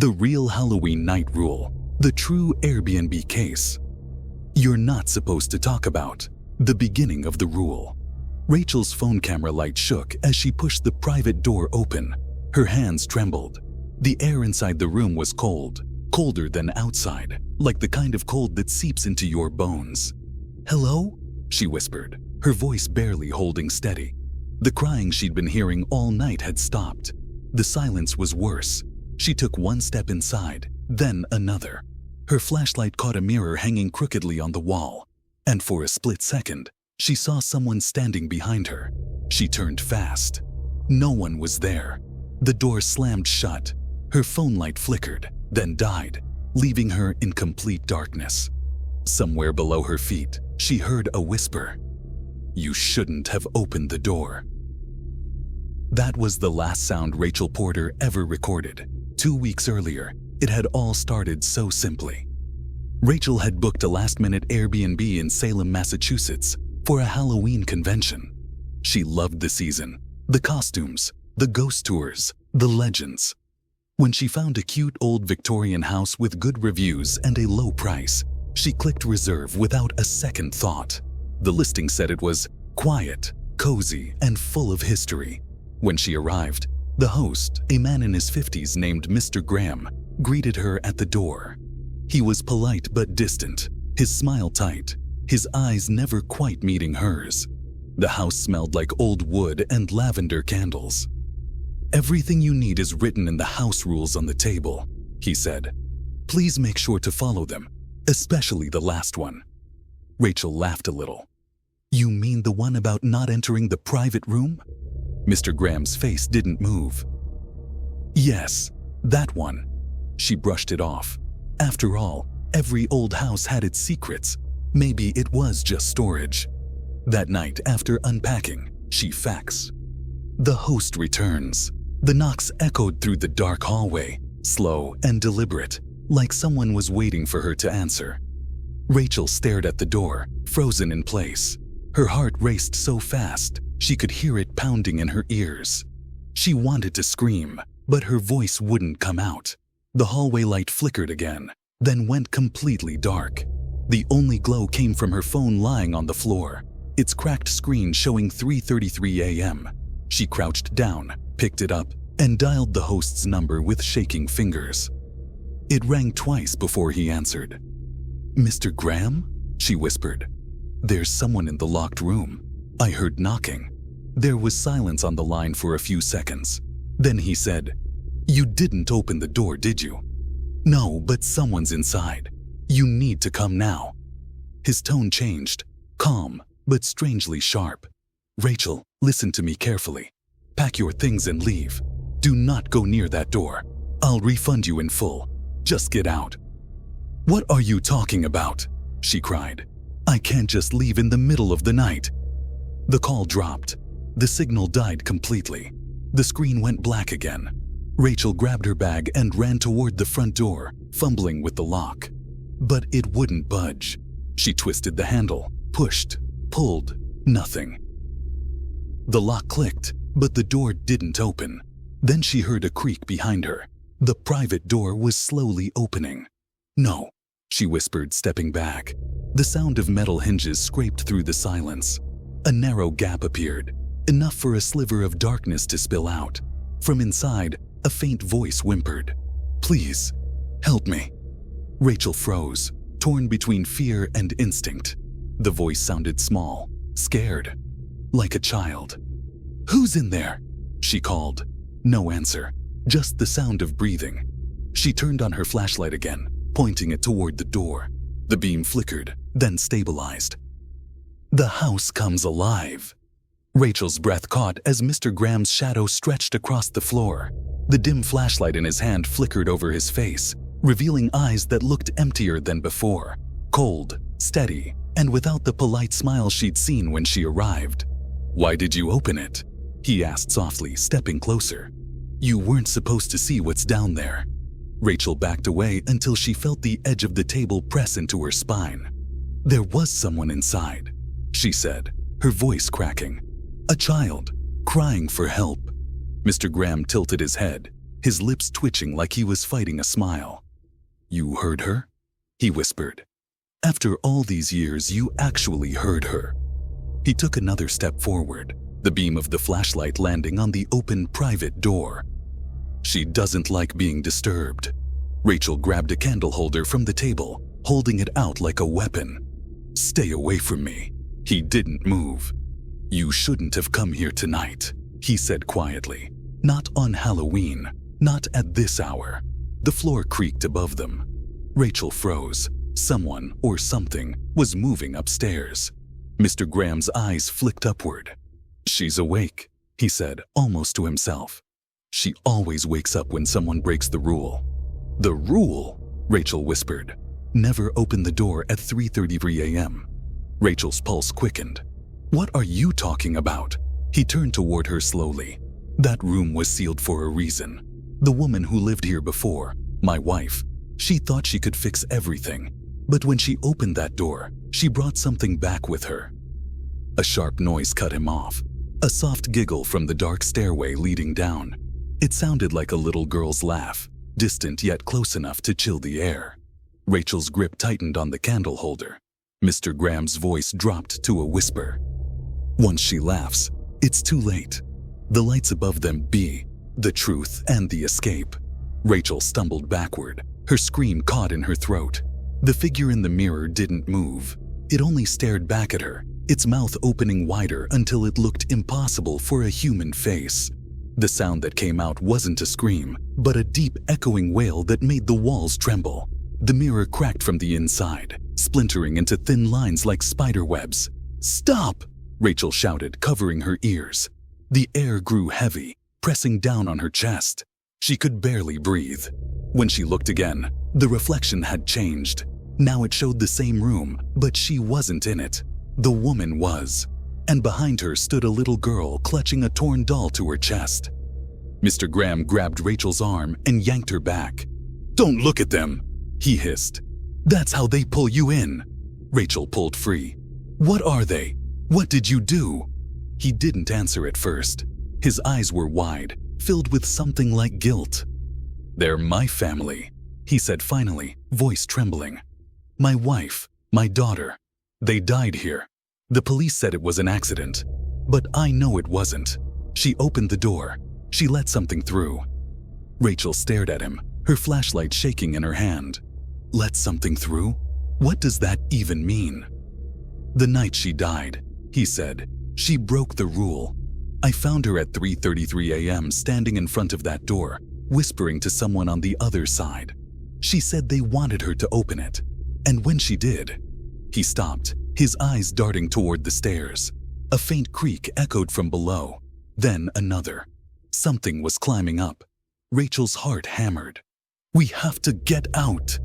The Real Halloween Night Rule, the true Airbnb case. You're not supposed to talk about the beginning of the rule. Rachel's phone camera light shook as she pushed the private door open. Her hands trembled. The air inside the room was cold, colder than outside, like the kind of cold that seeps into your bones. "Hello?" she whispered, her voice barely holding steady. The crying she'd been hearing all night had stopped. The silence was worse. She took one step inside, then another. Her flashlight caught a mirror hanging crookedly on the wall, and for a split second, she saw someone standing behind her. She turned fast. No one was there. The door slammed shut. Her phone light flickered, then died, leaving her in complete darkness. Somewhere below her feet, she heard a whisper. "You shouldn't have opened the door." That was the last sound Rachel Porter ever recorded. 2 weeks earlier, it had all started so simply. Rachel had booked a last-minute Airbnb in Salem, Massachusetts, for a Halloween convention. She loved the season, the costumes, the ghost tours, the legends. When she found a cute old Victorian house with good reviews and a low price, she clicked reserve without a second thought. The listing said it was quiet, cozy, and full of history. When she arrived, the host, a man in his 50s named Mr. Graham, greeted her at the door. He was polite but distant, his smile tight, his eyes never quite meeting hers. The house smelled like old wood and lavender candles. "Everything you need is written in the house rules on the table," he said. "Please make sure to follow them, especially the last one." Rachel laughed a little. "You mean the one about not entering the private room?" Mr. Graham's face didn't move. "Yes, that one." She brushed it off. After all, every old house had its secrets. Maybe it was just storage. That night, after unpacking, she faxed. The host returns. The knocks echoed through the dark hallway, slow and deliberate, like someone was waiting for her to answer. Rachel stared at the door, frozen in place. Her heart raced so fast, she could hear it pounding in her ears. She wanted to scream, but her voice wouldn't come out. The hallway light flickered again, then went completely dark. The only glow came from her phone lying on the floor, its cracked screen showing 3:33 a.m. She crouched down, picked it up, and dialed the host's number with shaking fingers. It rang twice before he answered. "Mr. Graham?" she whispered. "There's someone in the locked room. I heard knocking." There was silence on the line for a few seconds. Then he said, "You didn't open the door, did you?" "No, but someone's inside. You need to come now." His tone changed, calm, but strangely sharp. "Rachel, listen to me carefully. Pack your things and leave. Do not go near that door. I'll refund you in full. Just get out." "What are you talking about?" she cried. "I can't just leave in the middle of the night." The call dropped. The signal died completely. The screen went black again. Rachel grabbed her bag and ran toward the front door, fumbling with the lock. But it wouldn't budge. She twisted the handle, pushed, pulled, nothing. The lock clicked, but the door didn't open. Then she heard a creak behind her. The private door was slowly opening. "No," she whispered, stepping back. The sound of metal hinges scraped through the silence. A narrow gap appeared, enough for a sliver of darkness to spill out. From inside, a faint voice whimpered, "Please, help me." Rachel froze, torn between fear and instinct. The voice sounded small, scared, like a child. "Who's in there?" she called. No answer, just the sound of breathing. She turned on her flashlight again, pointing it toward the door. The beam flickered, then stabilized. "The house comes alive." Rachel's breath caught as Mr. Graham's shadow stretched across the floor. The dim flashlight in his hand flickered over his face, revealing eyes that looked emptier than before, cold, steady, and without the polite smile she'd seen when she arrived. "Why did you open it?" he asked softly, stepping closer. "You weren't supposed to see what's down there." Rachel backed away until she felt the edge of the table press into her spine. "There was someone inside," she said, her voice cracking. "A child, crying for help." Mr. Graham tilted his head. his lips twitching like he was fighting a smile. "You heard her?" he whispered. "After all these years, you actually heard her." He took another step forward, the beam of the flashlight landing on the open private door. "She doesn't like being disturbed." Rachel grabbed a candle holder from the table, holding it out like a weapon. "Stay away from me." He didn't move. "You shouldn't have come here tonight," he said quietly. "Not on Halloween. Not at this hour." The floor creaked above them. Rachel froze. Someone or something was moving upstairs. Mr. Graham's eyes flicked upward. "She's awake," he said, almost to himself. "She always wakes up when someone breaks the rule." "The rule?" Rachel whispered. "Never open the door at 3:33 a.m. Rachel's pulse quickened. "What are you talking about?" He turned toward her slowly. "That room was sealed for a reason. The woman who lived here before, my wife, she thought she could fix everything. But when she opened that door, she brought something back with her." A sharp noise cut him off. A soft giggle from the dark stairway leading down. It sounded like a little girl's laugh, distant yet close enough to chill the air. Rachel's grip tightened on the candle holder. Mr. Graham's voice dropped to a whisper. "Once she laughs, it's too late. The lights above them be the truth and the escape." Rachel stumbled backward, her scream caught in her throat. The figure in the mirror didn't move. It only stared back at her, its mouth opening wider until it looked impossible for a human face. The sound that came out wasn't a scream, but a deep echoing wail that made the walls tremble. The mirror cracked from the inside, splintering into thin lines like spider webs. "Stop!" Rachel shouted, covering her ears. The air grew heavy, pressing down on her chest. She could barely breathe. When she looked again, the reflection had changed. Now it showed the same room, but she wasn't in it. The woman was. And behind her stood a little girl clutching a torn doll to her chest. Mr. Graham grabbed Rachel's arm and yanked her back. "Don't look at them," he hissed. "That's how they pull you in." Rachel pulled free. "What are they? What did you do?" He didn't answer at first. His eyes were wide, filled with something like guilt. "They're my family," he said finally, voice trembling. "My wife, my daughter. They died here. The police said it was an accident, but I know it wasn't." She opened the door. She let something through. Rachel stared at him, her flashlight shaking in her hand. "Let something through? What does that even mean?" "The night she died," he said, "she broke the rule. I found her at 3:33 a.m. standing in front of that door, whispering to someone on the other side. She said they wanted her to open it. And when she did..." He stopped, his eyes darting toward the stairs. A faint creak echoed from below, then another. Something was climbing up. Rachel's heart hammered. "We have to get out!"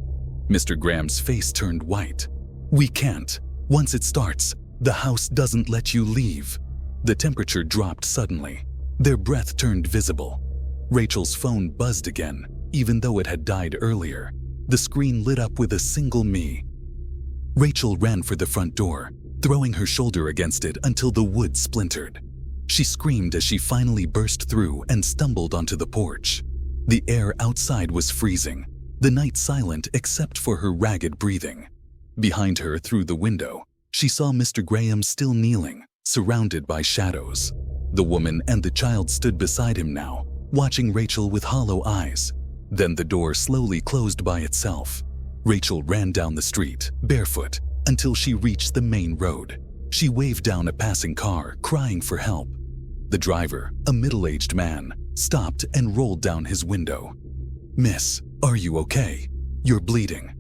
Mr. Graham's face turned white. "We can't. Once it starts, the house doesn't let you leave." The temperature dropped suddenly. Their breath turned visible. Rachel's phone buzzed again, even though it had died earlier. The screen lit up with a single me. Rachel ran for the front door, throwing her shoulder against it until the wood splintered. She screamed as she finally burst through and stumbled onto the porch. The air outside was freezing, the night silent except for her ragged breathing. Behind her, through the window, she saw Mr. Graham still kneeling, surrounded by shadows. The woman and the child stood beside him now, watching Rachel with hollow eyes. Then the door slowly closed by itself. Rachel ran down the street, barefoot, until she reached the main road. She waved down a passing car, crying for help. The driver, a middle-aged man, stopped and rolled down his window. "Miss, are you okay? You're bleeding."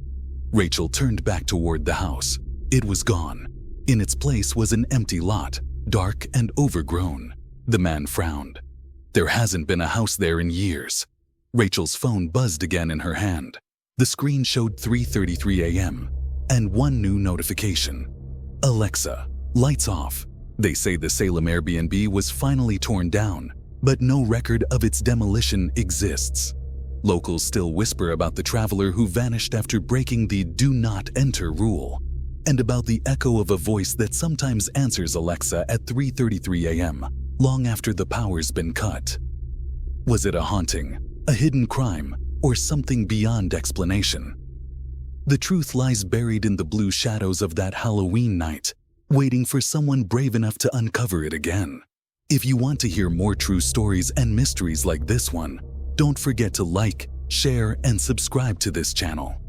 Rachel turned back toward the house. It was gone. In its place was an empty lot, dark and overgrown. The man frowned. "There hasn't been a house there in years." Rachel's phone buzzed again in her hand. The screen showed 3:33 a.m. and one new notification. "Alexa, lights off. They say the Salem Airbnb was finally torn down, but no record of its demolition exists. Locals still whisper about the traveler who vanished after breaking the do not enter rule, and about the echo of a voice that sometimes answers Alexa at 3:33 a.m., long after the power's been cut. Was it a haunting, a hidden crime, or something beyond explanation. The truth lies buried in the blue shadows of that Halloween night, waiting for someone brave enough to uncover it again. If you want to hear more true stories and mysteries like this one, don't forget to like, share, and subscribe to this channel.